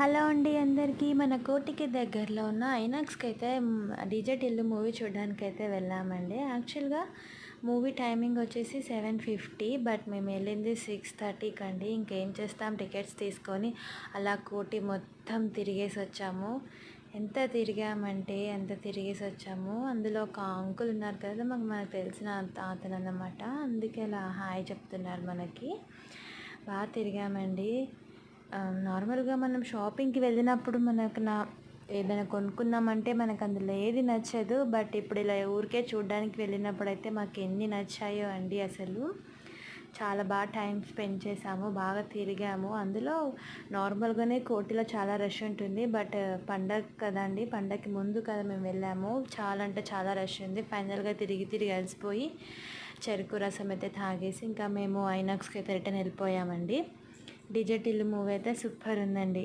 Hello అండి అందరికీ. మన కోటికి దగ్గరలో ఉన్న ఐనాక్స్‌కి అయితే డీజే టిల్లు మూవీ చూడడానికైతే వెళ్ళామండి. యాక్చువల్‌గా మూవీ టైమింగ్ వచ్చేసి 7:50, బట్ మేము వెళ్ళింది 6:30కి అండి. ఇంకేం చేస్తాం, టికెట్స్ తీసుకొని అలా కోటి మొత్తం తిరిగేసి వచ్చాము. ఎంత తిరిగామంటే అంత తిరిగేసి వచ్చాము. అందులో ఒక అంకుల్ ఉన్నారు కదా, మనకు తెలిసిన అతను అన్నమాట. అందుకే అలా హాయ్ చెప్తున్నారు మనకి. బాగా తిరిగామండి. నార్మల్గా మనం షాపింగ్కి వెళ్ళినప్పుడు ఏదైనా కొనుక్కున్నామంటే మనకు అందులో ఏది నచ్చదు. బట్ ఇప్పుడు ఇలా ఊరికే చూడడానికి వెళ్ళినప్పుడు అయితే మాకు ఎన్ని నచ్చాయో అండి. అసలు చాలా బాగా టైం స్పెండ్ చేసాము, బాగా తిరిగాము. అందులో నార్మల్గానే కోటిలో చాలా రష్ ఉంటుంది. బట్ పండగ కదండి, పండగకి ముందు కదా మేము వెళ్ళాము. చాలా అంటే చాలా రష్ ఉంది. ఫైనల్గా తిరిగి తిరిగి అలసిపోయి చెరుకు రసం అయితే తాగేసి ఇంకా మేము ఐనాక్స్కి అయితే రిటర్న్ వెళ్ళిపోయామండి. డీజే టిల్లు మూవీ అయితే సూపర్ ఉందండి.